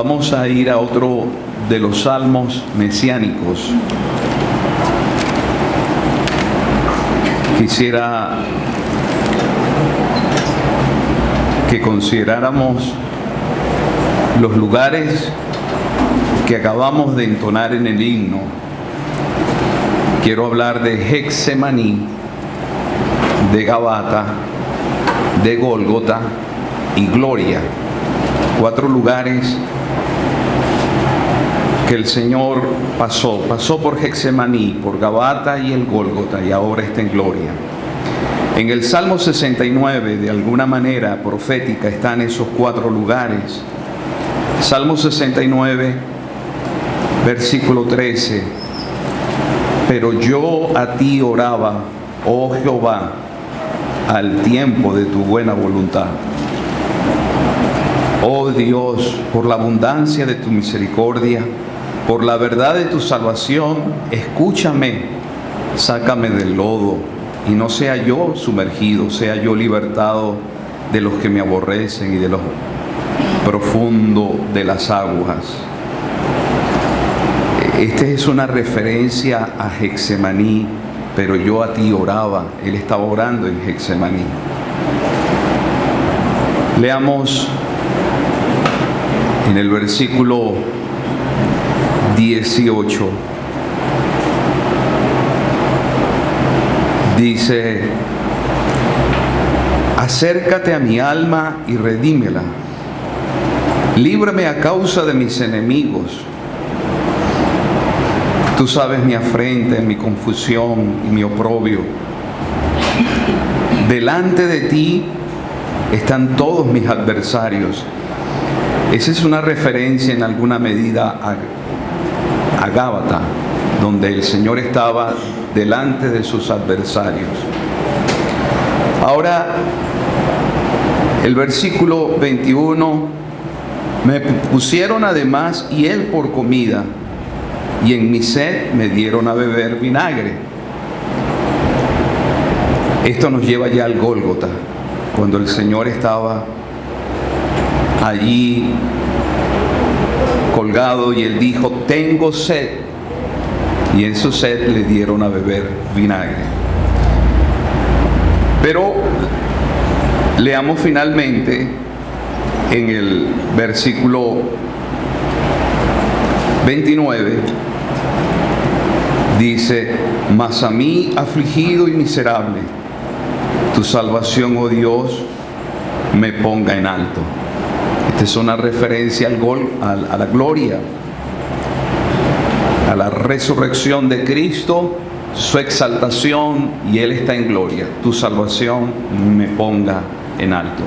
Vamos a ir a otro de los salmos mesiánicos. Quisiera que consideráramos los lugares que acabamos de entonar en el himno. Quiero hablar de Getsemaní, de Gabata, de Gólgota y Gloria. 4 lugares que el Señor pasó por Getsemaní, por Gabata y el Gólgota, y ahora está en Gloria. En el Salmo 69, de alguna manera profética, están esos 4 lugares. Salmo 69, versículo 13. Pero yo a ti oraba, oh Jehová, al tiempo de tu buena voluntad. Oh Dios, por la abundancia de tu misericordia, por la verdad de tu salvación, escúchame, sácame del lodo, y no sea yo sumergido, sea yo libertado de los que me aborrecen y de lo profundo de las aguas. Esta es una referencia a Getsemaní, pero yo a ti oraba. Él estaba orando en Getsemaní. Leamos en el versículo 18. Dice: acércate a mi alma y redímela. Líbrame a causa de mis enemigos. Tú sabes mi afrenta, mi confusión y mi oprobio. Delante de ti están todos mis adversarios. Esa es una referencia en alguna medida a Gábata, donde el Señor estaba delante de sus adversarios. Ahora, el versículo 21, me pusieron además hiel por comida, y en mi sed me dieron a beber vinagre. Esto nos lleva ya al Gólgota, cuando el Señor estaba allí colgado y Él dijo: tengo sed. Y en su sed le dieron a beber vinagre. Pero leamos finalmente en el versículo 29, dice: mas a mí, afligido y miserable, tu salvación, oh Dios, me ponga en alto. Esta es una referencia a la gloria, a la resurrección de Cristo, su exaltación, y Él está en gloria. Tu salvación me ponga en alto.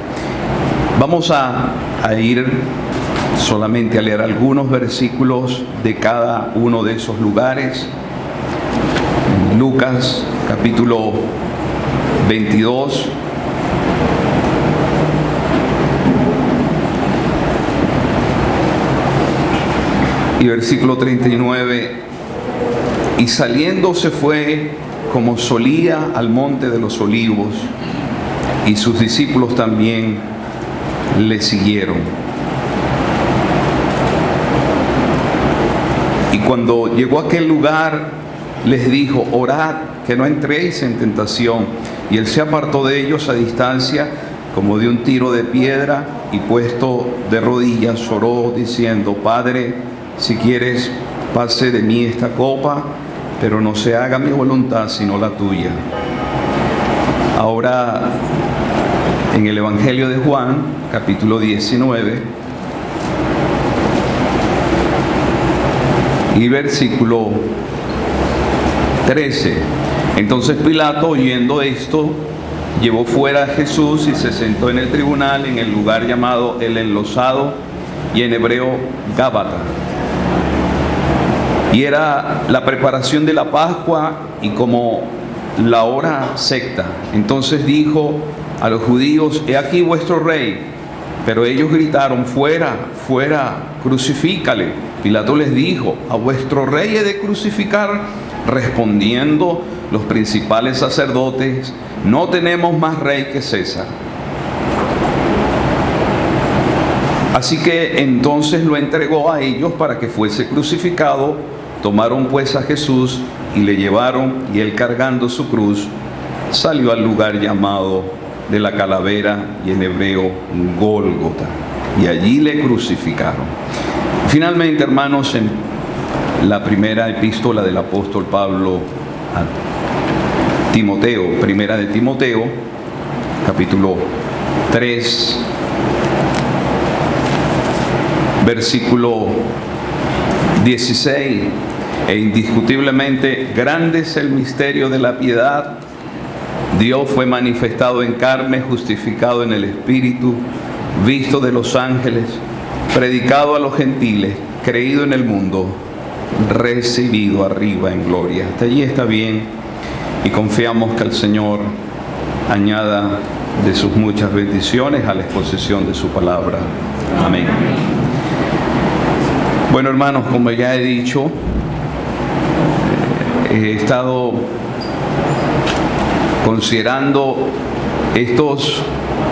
Vamos a ir solamente a leer algunos versículos de cada uno de esos lugares. Lucas capítulo 22. Y versículo 39, y saliendo se fue como solía al monte de los olivos, y sus discípulos también le siguieron. Y cuando llegó a aquel lugar, les dijo: orad, que no entréis en tentación. Y él se apartó de ellos a distancia, como de un tiro de piedra, y puesto de rodillas oró, diciendo: Padre, si quieres, pase de mí esta copa, pero no se haga mi voluntad sino la tuya. Ahora, en el Evangelio de Juan, capítulo 19, y versículo 13. Entonces Pilato, oyendo esto, llevó fuera a Jesús y se sentó en el tribunal, en el lugar llamado el Enlosado, y en hebreo Gábata. Y era la preparación de la Pascua y como la hora sexta. Entonces dijo a los judíos: he aquí vuestro rey. Pero ellos gritaron: fuera, fuera, crucifícale. Pilato les dijo: ¿a vuestro rey he de crucificar? Respondiendo los principales sacerdotes: no tenemos más rey que César. Así que entonces lo entregó a ellos para que fuese crucificado. Tomaron pues a Jesús y le llevaron, y él, cargando su cruz, salió al lugar llamado de la calavera, y en hebreo Gólgota, y allí le crucificaron. Finalmente, hermanos, en la primera epístola del apóstol Pablo a Timoteo, primera de Timoteo, capítulo 3, versículo 16: e indiscutiblemente grande es el misterio de la piedad. Dios fue manifestado en carne, justificado en el Espíritu, visto de los ángeles, predicado a los gentiles, creído en el mundo, recibido arriba en gloria. Hasta allí está bien, y confiamos que el Señor añada de sus muchas bendiciones a la exposición de su palabra. Amén. Bueno, hermanos, como ya he dicho, he estado considerando estos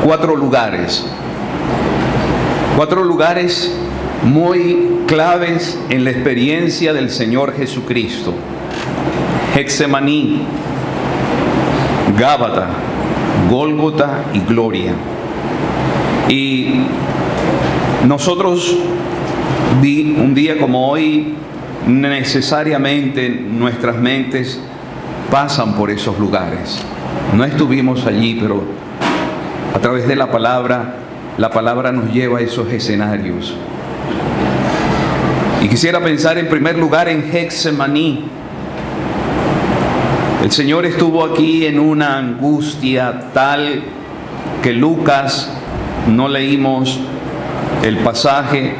cuatro lugares muy claves en la experiencia del Señor Jesucristo: Getsemaní, Gábata, Gólgota y Gloria. Y nosotros, un día como hoy, necesariamente nuestras mentes pasan por esos lugares. No estuvimos allí, pero a través de la palabra nos lleva a esos escenarios. Y quisiera pensar en primer lugar en Getsemaní. El Señor estuvo aquí en una angustia tal que Lucas, no leímos el pasaje,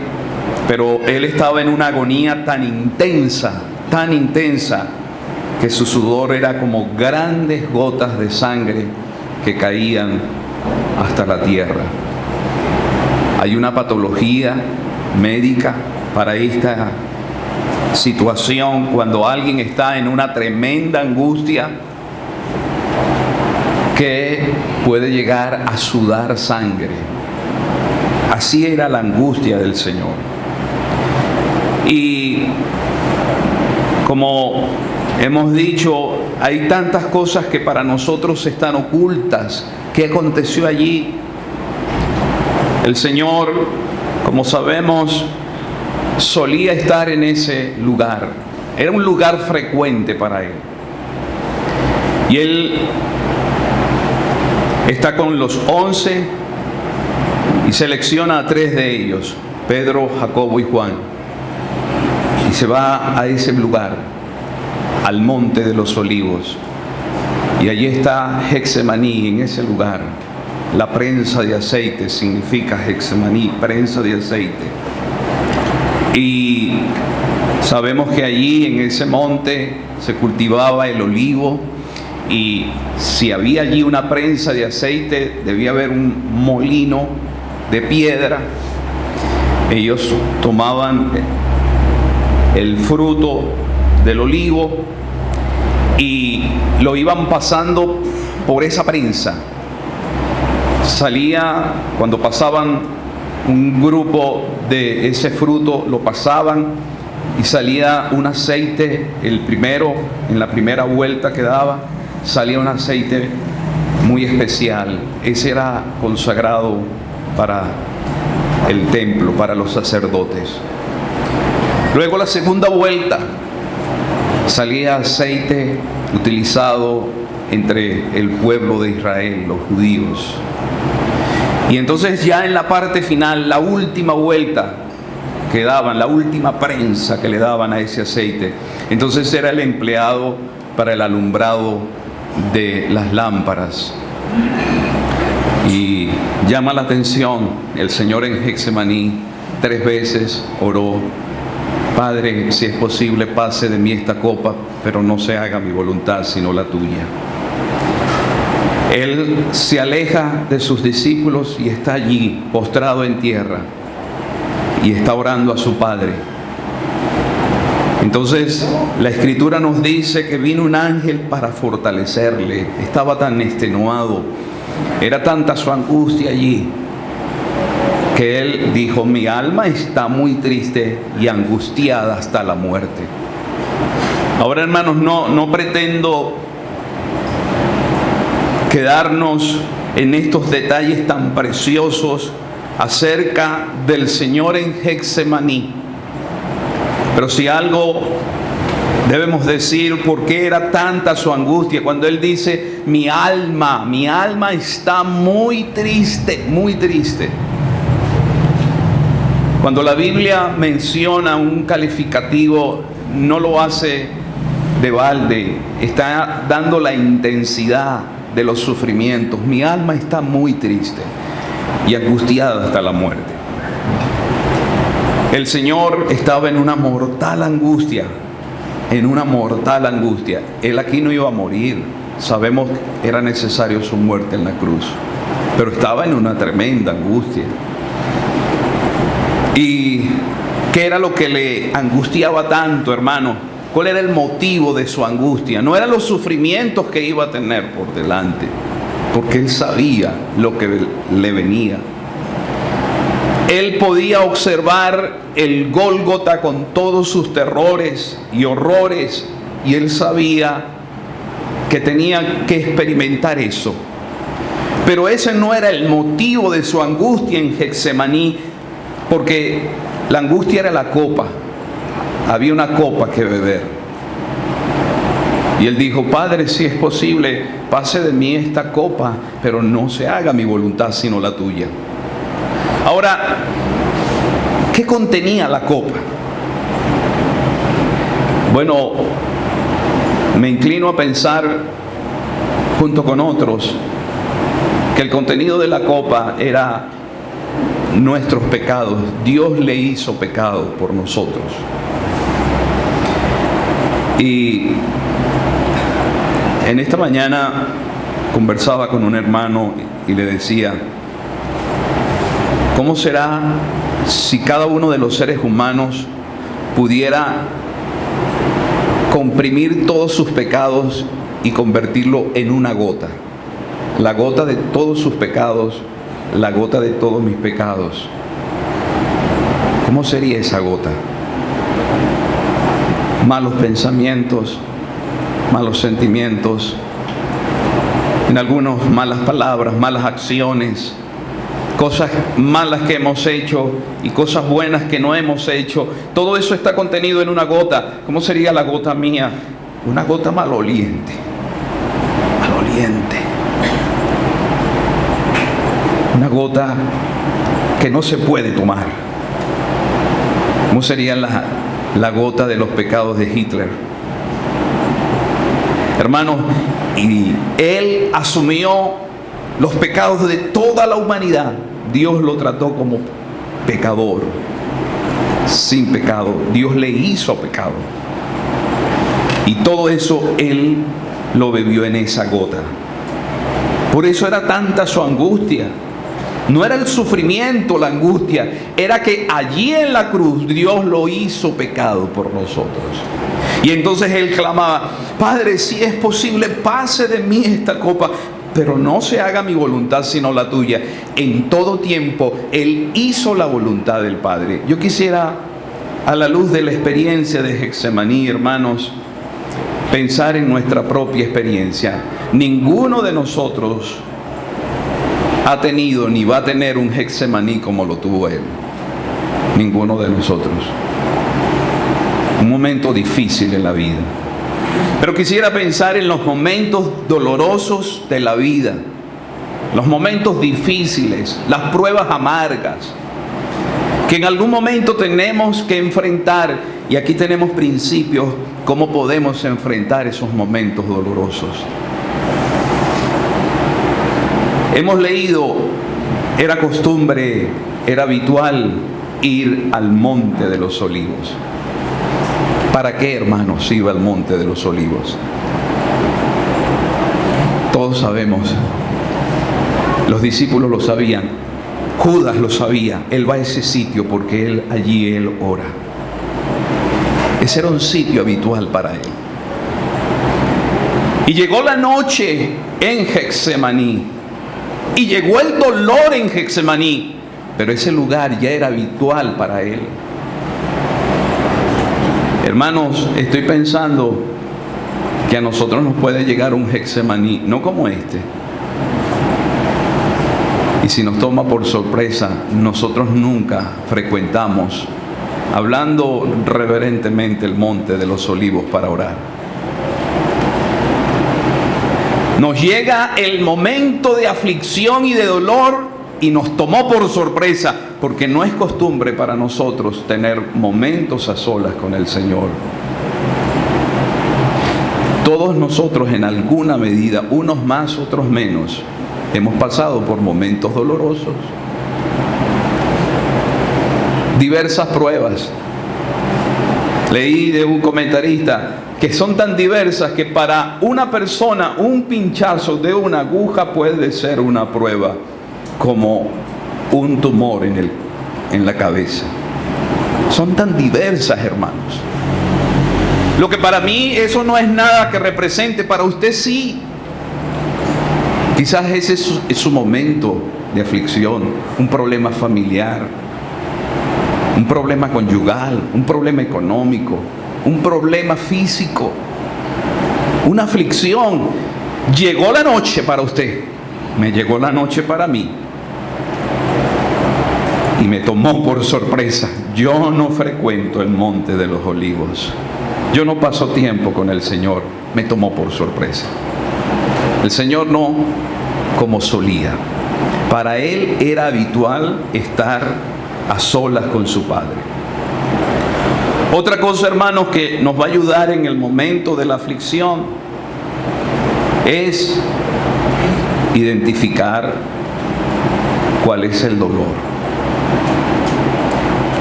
pero Él estaba en una agonía tan intensa, que su sudor era como grandes gotas de sangre que caían hasta la tierra. Hay una patología médica para esta situación. Cuando alguien está en una tremenda angustia, que puede llegar a sudar sangre. Así era la angustia del Señor. Y como hemos dicho, hay tantas cosas que para nosotros están ocultas. ¿Qué aconteció allí? El Señor, como sabemos, solía estar en ese lugar. Era un lugar frecuente para Él. Y Él está con los 11 y selecciona a 3 de ellos, Pedro, Jacobo y Juan. Y se va a ese lugar, al monte de los olivos. Y allí está Getsemaní, en ese lugar. La prensa de aceite significa Getsemaní, prensa de aceite. Y sabemos que allí en ese monte se cultivaba el olivo, y si había allí una prensa de aceite, debía haber un molino de piedra. Ellos tomaban el fruto del olivo y lo iban pasando por esa prensa. Salía, cuando pasaban un grupo de ese fruto, lo pasaban y salía un aceite, en la primera vuelta que daba, salía un aceite muy especial. Ese era consagrado para el templo, para los sacerdotes. Luego la segunda vuelta salía aceite utilizado entre el pueblo de Israel, los judíos. Y entonces ya en la parte final, la última vuelta que daban, la última prensa que le daban a ese aceite, entonces era el empleado para el alumbrado de las lámparas. Y llama la atención, el Señor en Getsemaní 3 veces oró: Padre, si es posible, pase de mí esta copa, pero no se haga mi voluntad sino la tuya. Él se aleja de sus discípulos y está allí postrado en tierra y está orando a su Padre. Entonces la Escritura nos dice que vino un ángel para fortalecerle. Estaba tan extenuado, era tanta su angustia allí, que él dijo: mi alma está muy triste y angustiada hasta la muerte. Ahora, hermanos, no pretendo quedarnos en estos detalles tan preciosos acerca del Señor en Getsemaní, pero si algo debemos decir, ¿por qué era tanta su angustia? Cuando él dice: mi alma está muy triste, muy triste. Cuando la Biblia menciona un calificativo, no lo hace de balde, está dando la intensidad de los sufrimientos. Mi alma está muy triste y angustiada hasta la muerte. El Señor estaba en una mortal angustia, Él aquí no iba a morir. Sabemos que era necesario su muerte en la cruz, pero estaba en una tremenda angustia. ¿Y qué era lo que le angustiaba tanto, hermano? ¿Cuál era el motivo de su angustia? No eran los sufrimientos que iba a tener por delante, porque él sabía lo que le venía. Él podía observar el Gólgota con todos sus terrores y horrores, y él sabía que tenía que experimentar eso. Pero ese no era el motivo de su angustia en Getsemaní, porque la angustia era la copa. Había una copa que beber. Y él dijo: Padre, si es posible, pase de mí esta copa, pero no se haga mi voluntad sino la tuya. Ahora, ¿qué contenía la copa? Bueno, me inclino a pensar, junto con otros, que el contenido de la copa era nuestros pecados. Dios le hizo pecado por nosotros. Y en esta mañana conversaba con un hermano y le decía: ¿cómo será si cada uno de los seres humanos pudiera comprimir todos sus pecados y convertirlo en una gota? La gota de todos sus pecados, la gota de todos mis pecados. ¿Cómo sería esa gota? Malos pensamientos, malos sentimientos, en algunos malas palabras, malas acciones, cosas malas que hemos hecho y cosas buenas que no hemos hecho. Todo eso está contenido en una gota. ¿Cómo sería la gota mía? Una gota maloliente. Maloliente. Una gota que no se puede tomar. ¿Cómo sería la gota de los pecados de Hitler? Hermanos, y él asumió los pecados de toda la humanidad. Dios lo trató como pecador, sin pecado. Dios le hizo pecado. Y todo eso él lo bebió en esa gota. Por eso era tanta su angustia. No era el sufrimiento la angustia, era que allí en la cruz Dios lo hizo pecado por nosotros. Y entonces él clamaba: Padre, si es posible, pase de mí esta copa, pero no se haga mi voluntad sino la tuya. En todo tiempo él hizo la voluntad del Padre. Yo quisiera, a la luz de la experiencia de Getsemaní, hermanos, pensar en nuestra propia experiencia. Ninguno de nosotros ha tenido ni va a tener un Getsemaní como lo tuvo él. Ninguno de nosotros. Un momento difícil en la vida. Pero quisiera pensar en los momentos dolorosos de la vida, los momentos difíciles, las pruebas amargas, que en algún momento tenemos que enfrentar. Y aquí tenemos principios, cómo podemos enfrentar esos momentos dolorosos. Hemos leído, era costumbre, era habitual ir al Monte de los Olivos. ¿Para qué, hermanos, iba al Monte de los Olivos? Todos sabemos. Los discípulos lo sabían. Judas lo sabía. Él va a ese sitio porque allí él ora. Ese era un sitio habitual para él. Y llegó la noche en Getsemaní. Y llegó el dolor en Getsemaní. pero ese lugar ya era habitual para él. Hermanos, estoy pensando que a nosotros nos puede llegar un Getsemaní, no como este. Y si nos toma por sorpresa, nosotros nunca frecuentamos, hablando reverentemente, el Monte de los Olivos para orar. Nos llega el momento de aflicción y de dolor y nos tomó por sorpresa, porque no es costumbre para nosotros tener momentos a solas con el Señor. Todos nosotros en alguna medida, unos más, otros menos, hemos pasado por momentos dolorosos, diversas pruebas. Leí de un comentarista que son tan diversas que para una persona un pinchazo de una aguja puede ser una prueba como un tumor en la cabeza. Son tan diversas, hermanos. Lo que para mí eso no es nada que represente, para usted sí. Quizás ese es su momento de aflicción, un problema familiar, un problema conyugal, un problema económico, un problema físico, una aflicción. Llegó la noche para usted, me llegó la noche para mí y me tomó por sorpresa. Yo no frecuento el Monte de los Olivos, yo no paso tiempo con el Señor, me tomó por sorpresa. El Señor no como solía. Para Él era habitual estar a solas con su Padre. Otra cosa, hermanos, que nos va a ayudar en el momento de la aflicción es identificar cuál es el dolor.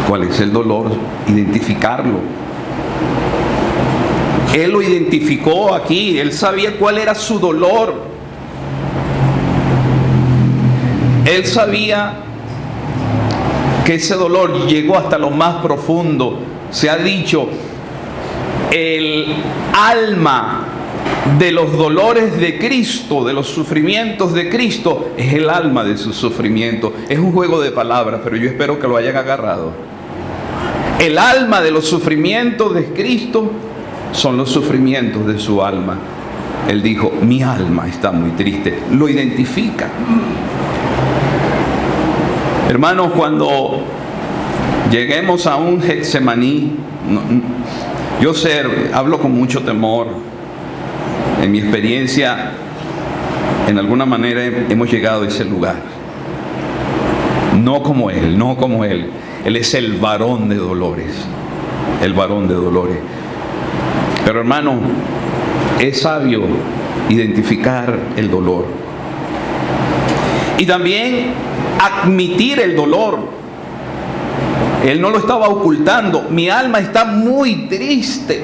¿Cuál es el dolor? Identificarlo. Él lo identificó aquí, él sabía cuál era su dolor. Él sabía que ese dolor llegó hasta lo más profundo. Se ha dicho, el alma de los dolores de Cristo, de los sufrimientos de Cristo, es el alma de su sufrimiento. Es un juego de palabras, pero yo espero que lo hayan agarrado. El alma de los sufrimientos de Cristo son los sufrimientos de su alma. Él dijo, mi alma está muy triste. Lo identifica. Hermanos, cuando lleguemos a un Getsemaní, yo hablo con mucho temor. En mi experiencia, en alguna manera hemos llegado a ese lugar. No como Él, no como Él. Él es el varón de dolores. El varón de dolores. Pero hermano, es sabio identificar el dolor. Y también admitir el dolor. Él no lo estaba ocultando. Mi alma está muy triste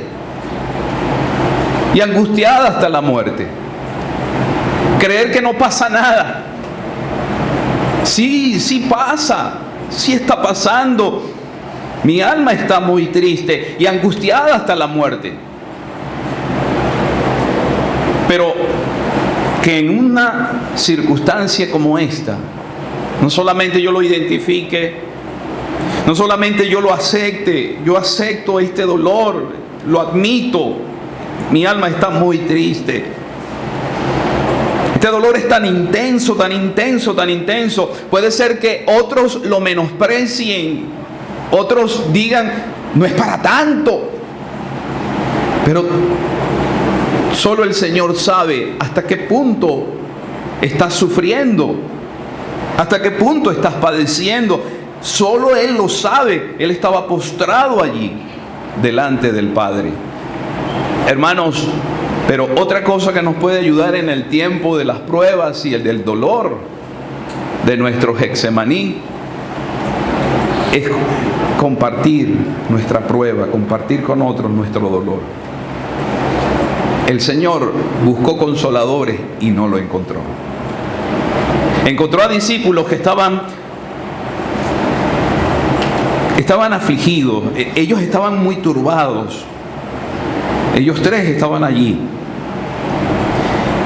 y angustiada hasta la muerte. Creer que no pasa nada. Sí pasa. Sí está pasando. Mi alma está muy triste y angustiada hasta la muerte. Pero que en una circunstancia como esta, no solamente yo lo identifique, no solamente yo lo acepte, yo acepto este dolor, lo admito, mi alma está muy triste. Este dolor es tan intenso, tan intenso, tan intenso. Puede ser que otros lo menosprecien, otros digan, no es para tanto. Pero solo el Señor sabe hasta qué punto estás sufriendo, hasta qué punto estás padeciendo. Solo Él lo sabe. Él estaba postrado allí delante del Padre. Hermanos, pero otra cosa que nos puede ayudar en el tiempo de las pruebas y el del dolor de nuestro Getsemaní es compartir nuestra prueba, compartir con otros nuestro dolor. El Señor buscó consoladores y no lo encontró. Encontró a discípulos que estaban afligidos, ellos estaban muy turbados. Ellos tres estaban allí.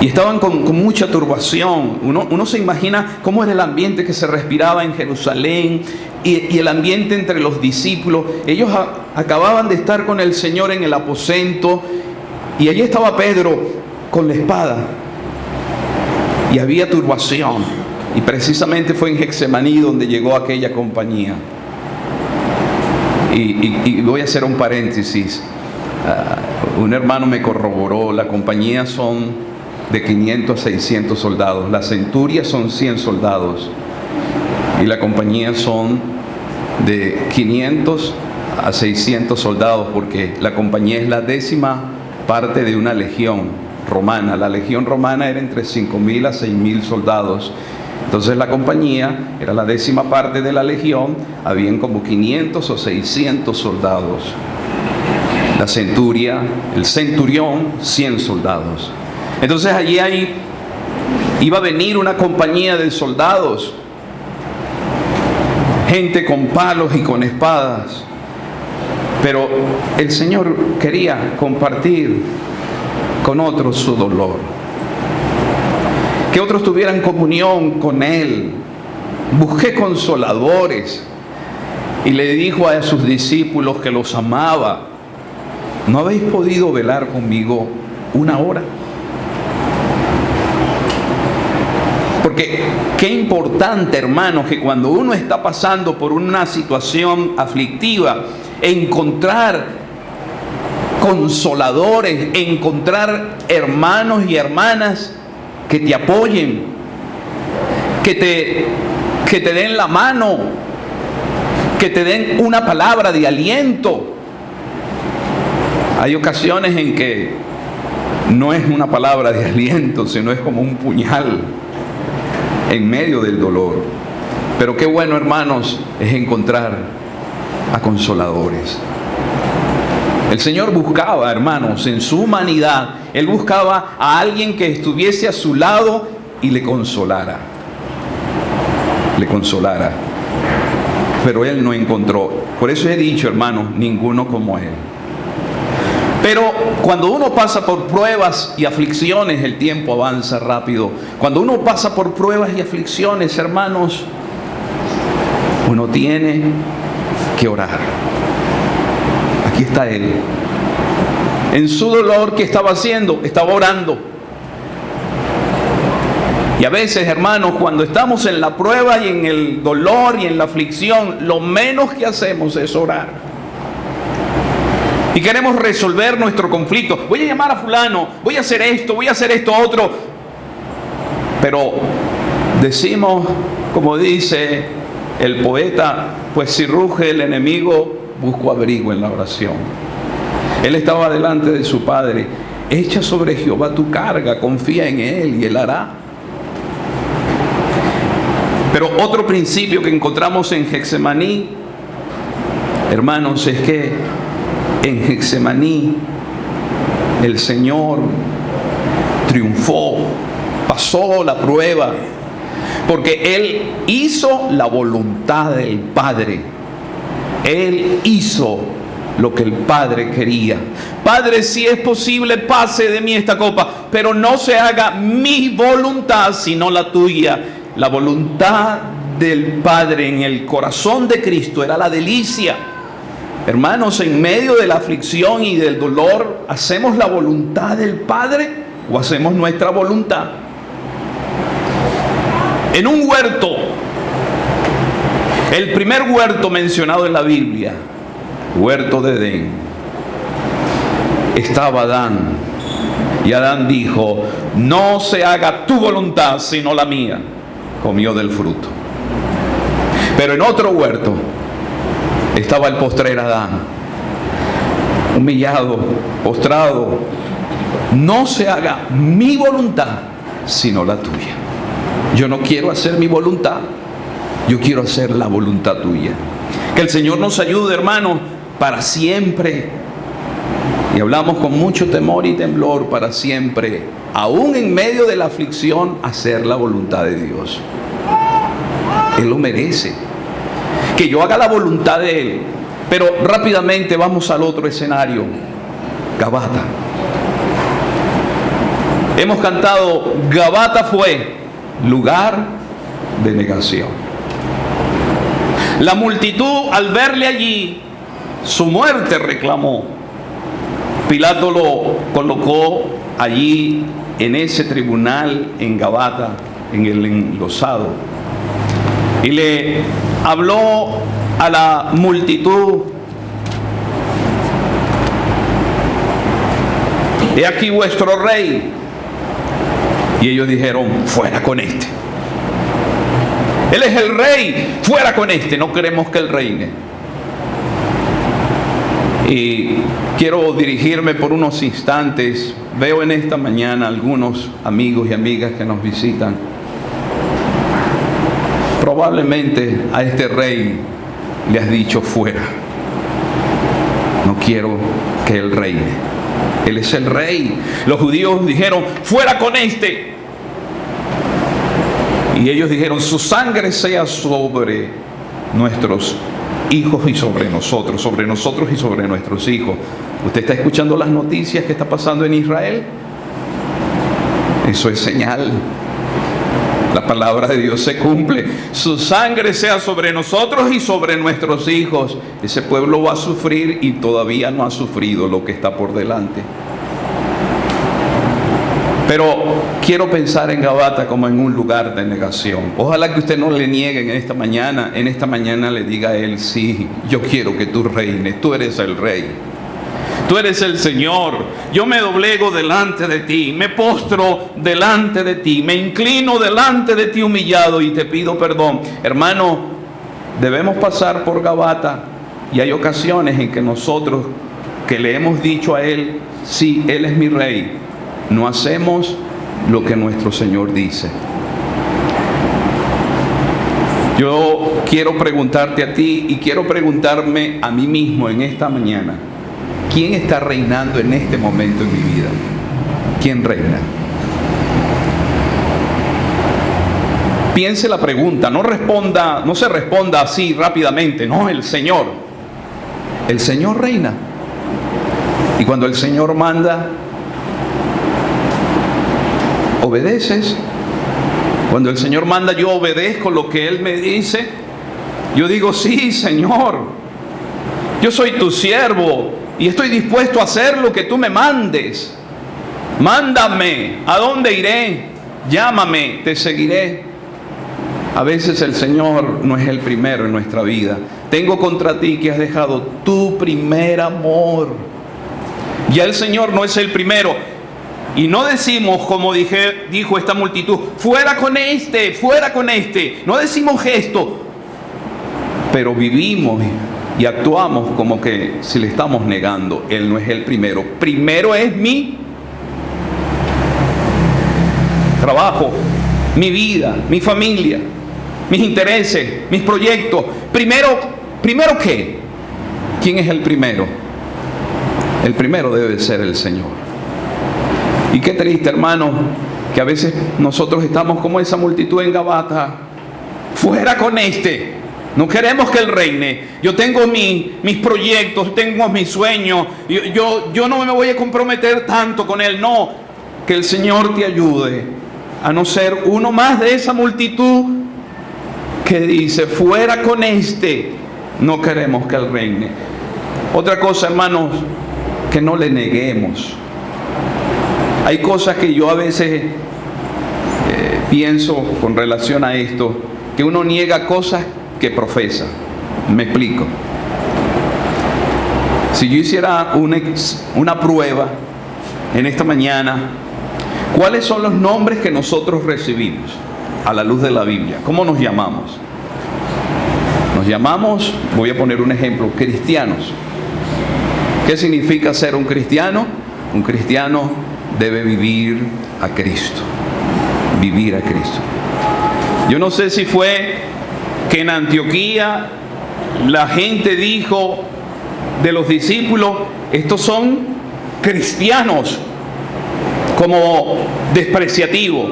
Y estaban con mucha turbación. Uno se imagina cómo era el ambiente que se respiraba en Jerusalén y el ambiente entre los discípulos. Ellos acababan de estar con el Señor en el aposento y allí estaba Pedro con la espada. Y había turbación. Y precisamente fue en Getsemaní donde llegó aquella compañía. Y voy a hacer un paréntesis. Un hermano me corroboró, la compañía son de 500 a 600 soldados, la centuria son 100 soldados y la compañía son de 500 a 600 soldados, porque la compañía es la 10ª parte de una legión romana. La legión romana era entre 5.000 a 6.000 soldados. Entonces la compañía era la 10ª parte de la legión, habían como 500 o 600 soldados. La centuria, el centurión, 100 soldados. Entonces allí iba a venir una compañía de soldados, gente con palos y con espadas, pero el Señor quería compartir con otros su dolor, que otros tuvieran comunión con Él. Busqué consoladores y le dijo a sus discípulos que los amaba: ¿no habéis podido velar conmigo una hora? Porque qué importante, hermanos, que cuando uno está pasando por una situación aflictiva, encontrar consoladores, encontrar hermanos y hermanas que te apoyen, que te den la mano, que te den una palabra de aliento. Hay ocasiones en que no es una palabra de aliento, sino es como un puñal en medio del dolor. Pero qué bueno, hermanos, es encontrar a consoladores. El Señor buscaba, hermanos, en su humanidad, Él buscaba a alguien que estuviese a su lado y le consolara. Le consolara. Pero Él no encontró. Por eso he dicho, hermanos, ninguno como Él. Pero cuando uno pasa por pruebas y aflicciones, el tiempo avanza rápido. Cuando uno pasa por pruebas y aflicciones, hermanos, uno tiene que orar. Aquí está Él. En su dolor, ¿qué estaba haciendo? Estaba orando. Y a veces, hermanos, cuando estamos en la prueba y en el dolor y en la aflicción, lo menos que hacemos es orar. Y queremos resolver nuestro conflicto. Voy a llamar a fulano, voy a hacer esto otro. Pero decimos, como dice el poeta, pues si ruge el enemigo, busco abrigo en la oración. Él estaba delante de su padre. Echa sobre Jehová tu carga, confía en Él y Él hará. Pero otro principio que encontramos en Getsemaní, hermanos, es que en Getsemaní el Señor triunfó, pasó la prueba, porque Él hizo la voluntad del Padre. Él hizo lo que el Padre quería. Padre, si es posible, pase de mí esta copa, pero no se haga mi voluntad, sino la tuya. La voluntad del Padre en el corazón de Cristo era la delicia. Hermanos, en medio de la aflicción y del dolor, ¿hacemos la voluntad del Padre o hacemos nuestra voluntad? En un huerto, el primer huerto mencionado en la Biblia, huerto de Edén, estaba Adán. Y Adán dijo: no se haga tu voluntad sino la mía. Comió del fruto. Pero en otro huerto estaba el postrer Adán, humillado, postrado. No se haga mi voluntad sino la tuya. Yo no quiero hacer mi voluntad, yo quiero hacer la voluntad tuya. Que el Señor nos ayude, hermanos, para siempre. Y hablamos con mucho temor y temblor, para siempre, aún en medio de la aflicción, hacer la voluntad de Dios. Él lo merece. Que yo haga la voluntad de Él. Pero rápidamente vamos al otro escenario. Gabata. Hemos cantado, Gabata fue lugar de negación. La multitud al verle allí, su muerte reclamó. Pilato lo colocó allí en ese tribunal en Gabata, en el enlosado, y le habló a la multitud: he aquí vuestro rey. Y ellos dijeron: fuera con este. Él es el rey, fuera con este, no queremos que él reine. Y quiero dirigirme por unos instantes. Veo en esta mañana algunos amigos y amigas que nos visitan. Probablemente a este rey le has dicho: fuera, no quiero que él reine. Él es el rey. Los judíos dijeron: fuera con este. Y ellos dijeron: su sangre sea sobre nuestros hijos y sobre nosotros y sobre nuestros hijos. ¿Usted está escuchando las noticias que está pasando en Israel? Eso es señal. La palabra de Dios se cumple. Su sangre sea sobre nosotros y sobre nuestros hijos. Ese pueblo va a sufrir y todavía no ha sufrido lo que está por delante. Pero quiero pensar en Gabata como en un lugar de negación. Ojalá que usted no le niegue en esta mañana. En esta mañana le diga a él: sí, yo quiero que tú reines. Tú eres el rey. Tú eres el Señor. Yo me doblego delante de ti. Me postro delante de ti. Me inclino delante de ti humillado y te pido perdón. Hermano, debemos pasar por Gabata. Y hay ocasiones en que nosotros, que le hemos dicho a él: sí, él es mi rey, no hacemos lo que nuestro Señor dice. Yo quiero preguntarte a ti y quiero preguntarme a mí mismo en esta mañana: ¿quién está reinando en este momento en mi vida? ¿Quién reina? Piense la pregunta, no se responda así rápidamente. No, el Señor. El Señor reina. Y cuando el Señor manda, obedeces. Cuando el Señor manda, yo obedezco lo que Él me dice. Yo digo: sí, Señor, yo soy tu siervo y estoy dispuesto a hacer lo que tú me mandes. Mándame, ¿a dónde iré? Llámame, te seguiré. A veces el Señor no es el primero en nuestra vida. Tengo contra ti que has dejado tu primer amor. Ya el Señor no es el primero. Y no decimos, como dijo esta multitud: fuera con este, fuera con este. No decimos esto, pero vivimos y actuamos como que si le estamos negando. Él no es el primero. Primero es mi trabajo, mi vida, mi familia, mis intereses, mis proyectos. ¿Primero qué? ¿Quién es el primero? El primero debe ser el Señor. Y qué triste, hermano, que a veces nosotros estamos como esa multitud en Gabata: fuera con este, no queremos que él reine. Yo tengo mis proyectos, tengo mis sueños, yo no me voy a comprometer tanto con él. No, que el Señor te ayude a no ser uno más de esa multitud que dice: fuera con este, no queremos que él reine. Otra cosa, hermanos, que no le neguemos. Hay cosas que yo a veces pienso con relación a esto, que uno niega cosas que profesa. Me explico. Si yo hiciera una prueba en esta mañana, ¿cuáles son los nombres que nosotros recibimos a la luz de la Biblia? ¿Cómo nos llamamos? Nos llamamos, voy a poner un ejemplo, cristianos. ¿Qué significa ser un cristiano? Un cristiano debe vivir a Cristo. Vivir a Cristo. Yo no sé si fue que en Antioquía la gente dijo de los discípulos: estos son cristianos, como despreciativo.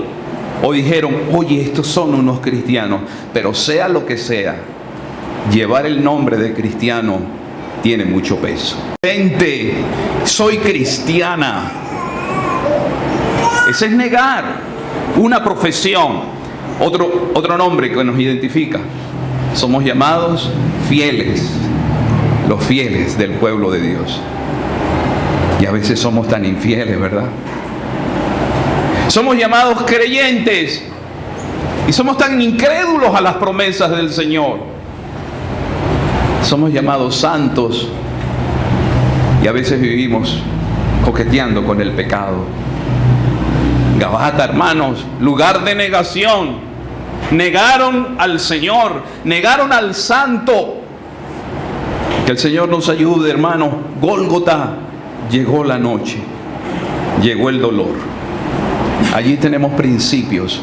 O dijeron: oye, estos son unos cristianos. Pero sea lo que sea, llevar el nombre de cristiano tiene mucho peso. Gente, soy cristiana. Ese es negar una profesión. Otro nombre que nos identifica. Somos llamados fieles, los fieles del pueblo de Dios. Y a veces somos tan infieles, ¿verdad? Somos llamados creyentes y somos tan incrédulos a las promesas del Señor. Somos llamados santos y a veces vivimos coqueteando con el pecado. Gabata, hermanos, lugar de negación. Negaron al Señor, negaron al Santo. Que el Señor nos ayude, hermanos. Gólgota, llegó la noche, llegó el dolor. Allí tenemos principios,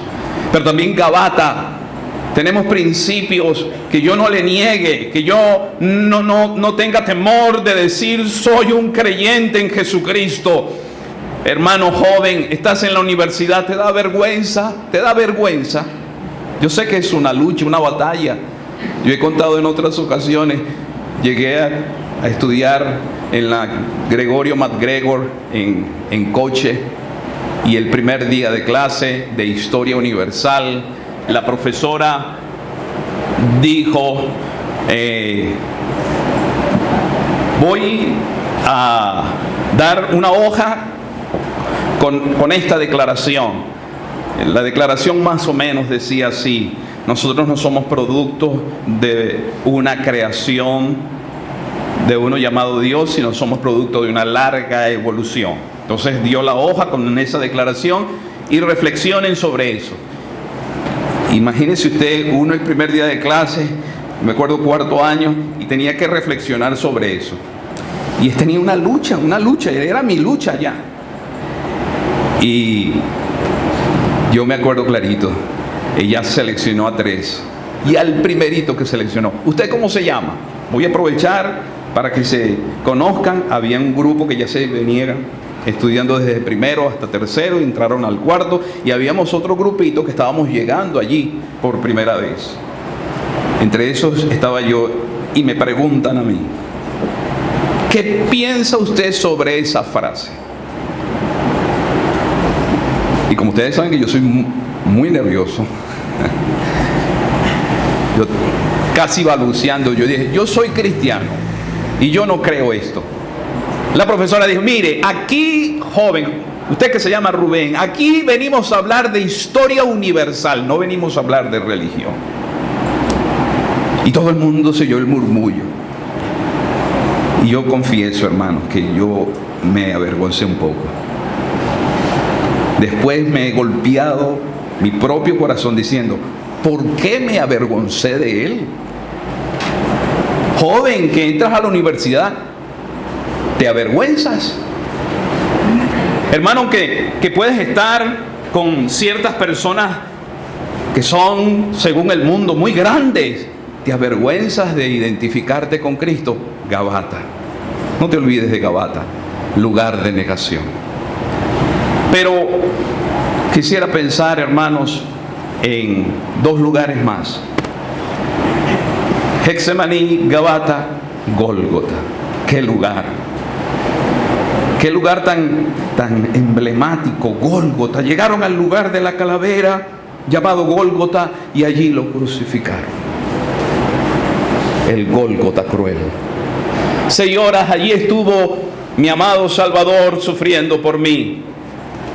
pero también Gabata, tenemos principios que yo no le niegue, que yo no tenga temor de decir soy un creyente en Jesucristo. Hermano joven, estás en la universidad, ¿te da vergüenza? ¿Te da vergüenza? Yo sé que es una lucha, una batalla. Yo he contado en otras ocasiones, llegué a estudiar en la Gregorio MacGregor en Coche, y el primer día de clase de Historia Universal, la profesora dijo, voy a dar una hoja con esta declaración. La declaración más o menos decía así: nosotros no somos producto de una creación de uno llamado Dios, sino somos producto de una larga evolución. Entonces dio la hoja con esa declaración y reflexionen sobre eso. Imagínese usted, uno el primer día de clase, me acuerdo cuarto año, y tenía que reflexionar sobre eso. Y tenía una lucha, era mi lucha ya. Y yo me acuerdo clarito, ella seleccionó a 3. Y al primerito que seleccionó, ¿usted cómo se llama? Voy a aprovechar para que se conozcan. Había un grupo que ya se venía estudiando desde primero hasta tercero, entraron al cuarto, y habíamos otro grupito que estábamos llegando allí por primera vez. Entre esos estaba yo, y me preguntan a mí, ¿qué piensa usted sobre esa frase? Y como ustedes saben que yo soy muy nervioso, yo casi balbuceando, yo dije, yo soy cristiano y yo no creo esto. La profesora dijo, mire, aquí, joven, usted que se llama Rubén, aquí venimos a hablar de historia universal, no venimos a hablar de religión. Y todo el mundo se oyó el murmullo. Y yo confieso, hermanos, que yo me avergoncé un poco. Después me he golpeado mi propio corazón diciendo, ¿por qué me avergoncé de él? Joven, que entras a la universidad, ¿te avergüenzas? Hermano, que puedes estar con ciertas personas que son, según el mundo, muy grandes. ¿Te avergüenzas de identificarte con Cristo? Gabata. No te olvides de Gabata, lugar de negación. Pero quisiera pensar, hermanos, en 2 lugares más. Getsemaní, Gabata, Gólgota. ¡Qué lugar! ¡Qué lugar tan emblemático! Gólgota. Llegaron al lugar de la calavera llamado Gólgota y allí lo crucificaron. El Gólgota cruel. 6 horas allí estuvo mi amado Salvador sufriendo por mí.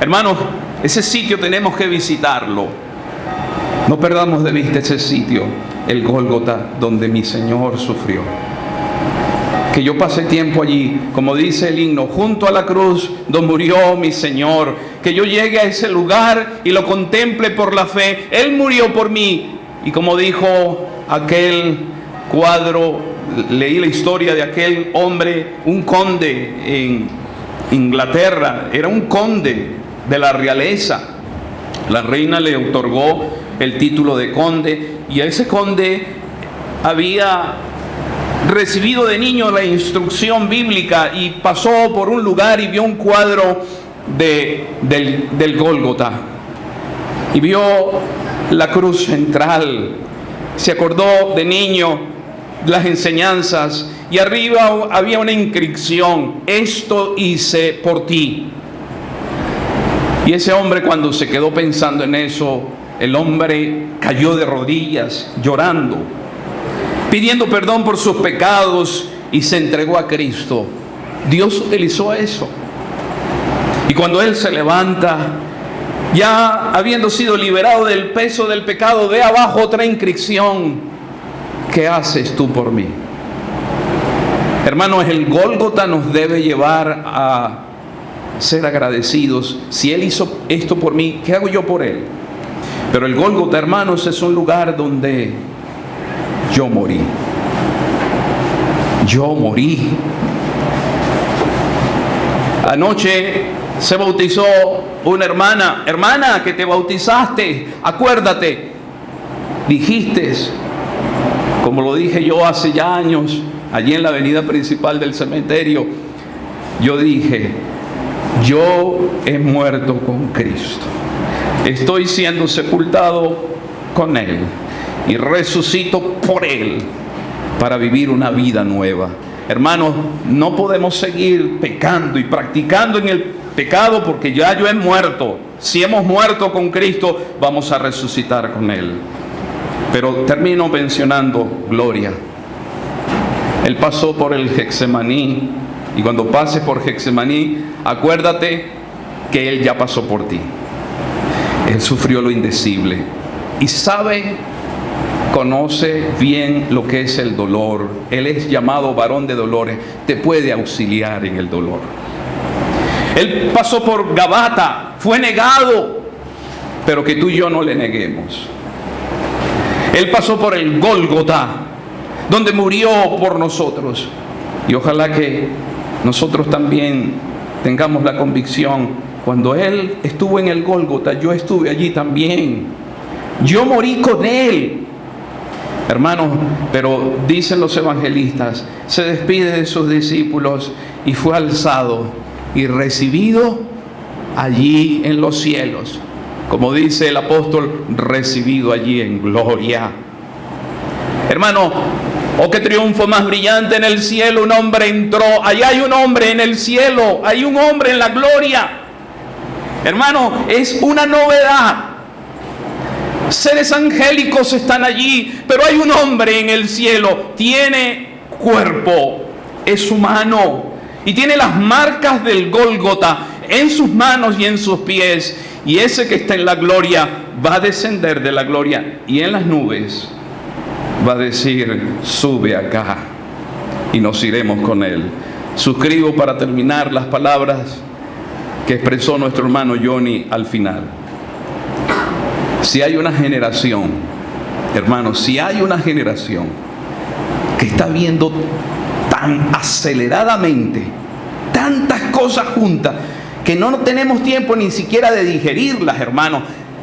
Hermanos, ese sitio tenemos que visitarlo. No perdamos de vista ese sitio, el Gólgota, donde mi Señor sufrió. Que yo pasé tiempo allí, como dice el himno, junto a la cruz donde murió mi Señor. Que yo llegue a ese lugar y lo contemple por la fe. Él murió por mí. Y como dijo aquel cuadro, leí la historia de aquel hombre, un conde en Inglaterra, era un conde de la realeza. La reina le otorgó el título de conde, y a ese conde había recibido de niño la instrucción bíblica y pasó por un lugar y vio un cuadro del Gólgota y vio la cruz central. Se acordó de niño las enseñanzas, y arriba había una inscripción: esto hice por ti. Y ese hombre, cuando se quedó pensando en eso, el hombre cayó de rodillas, llorando, pidiendo perdón por sus pecados, y se entregó a Cristo. Dios utilizó eso. Y cuando él se levanta, ya habiendo sido liberado del peso del pecado, ve abajo otra inscripción: ¿qué haces tú por mí? Hermanos, el Gólgota nos debe llevar a ser agradecidos. Si él hizo esto por mí, ¿qué hago yo por él? Pero el Gólgota, hermanos, es un lugar donde yo morí. Yo morí. Anoche se bautizó una hermana. Hermana, que te bautizaste, acuérdate, dijiste, como lo dije yo hace ya años, allí en la avenida principal del cementerio, yo dije: yo he muerto con Cristo, estoy siendo sepultado con Él y resucito por Él para vivir una vida nueva. Hermanos, no podemos seguir pecando y practicando en el pecado, porque ya yo he muerto. Si hemos muerto con Cristo, vamos a resucitar con Él. Pero termino mencionando Gloria. Él pasó por el Getsemaní, y cuando pases por Getsemaní, acuérdate que Él ya pasó por ti. Él sufrió lo indecible y conoce bien lo que es el dolor. Él es llamado varón de dolores, te puede auxiliar en el dolor. Él pasó por Gabata, fue negado, pero que tú y yo no le neguemos. Él pasó por el Gólgota, donde murió por nosotros. Y ojalá que nosotros también tengamos la convicción: cuando Él estuvo en el Gólgota, yo estuve allí también. Yo morí con Él. Hermanos, pero dicen los evangelistas, se despide de sus discípulos y fue alzado y recibido allí en los cielos. Como dice el apóstol, recibido allí en gloria. Hermano, oh, qué triunfo más brillante en el cielo. Un hombre entró. Allá hay un hombre en el cielo. Hay un hombre en la gloria. Hermano, es una novedad. Seres angélicos están allí, pero hay un hombre en el cielo. Tiene cuerpo, es humano, y tiene las marcas del Gólgota en sus manos y en sus pies. Y ese que está en la gloria va a descender de la gloria, y en las nubes va a decir: sube acá, y nos iremos con Él. Suscribo para terminar las palabras que expresó nuestro hermano Johnny al final. Si hay una generación, hermanos, si hay una generación que está viendo tan aceleradamente tantas cosas juntas, que no tenemos tiempo ni siquiera de digerirlas, hermanos,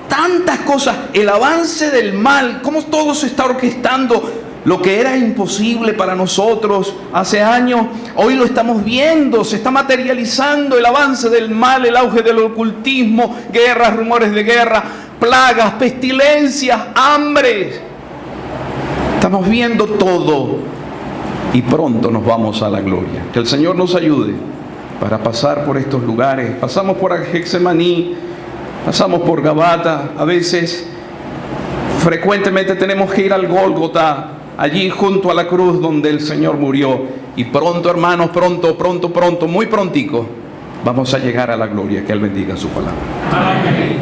tantas cosas, el avance del mal, cómo todo se está orquestando. Lo que era imposible para nosotros hace años, hoy lo estamos viendo, se está materializando el avance del mal, el auge del ocultismo, guerras, rumores de guerra, plagas, pestilencias, hambres. Estamos viendo todo y pronto nos vamos a la gloria. Que el Señor nos ayude para pasar por estos lugares. Pasamos por Getsemaní, pasamos por Gabata, a veces, frecuentemente tenemos que ir al Gólgota, allí junto a la cruz donde el Señor murió. Y pronto, hermanos, pronto, muy prontico, vamos a llegar a la gloria. Que Él bendiga su palabra. Amén.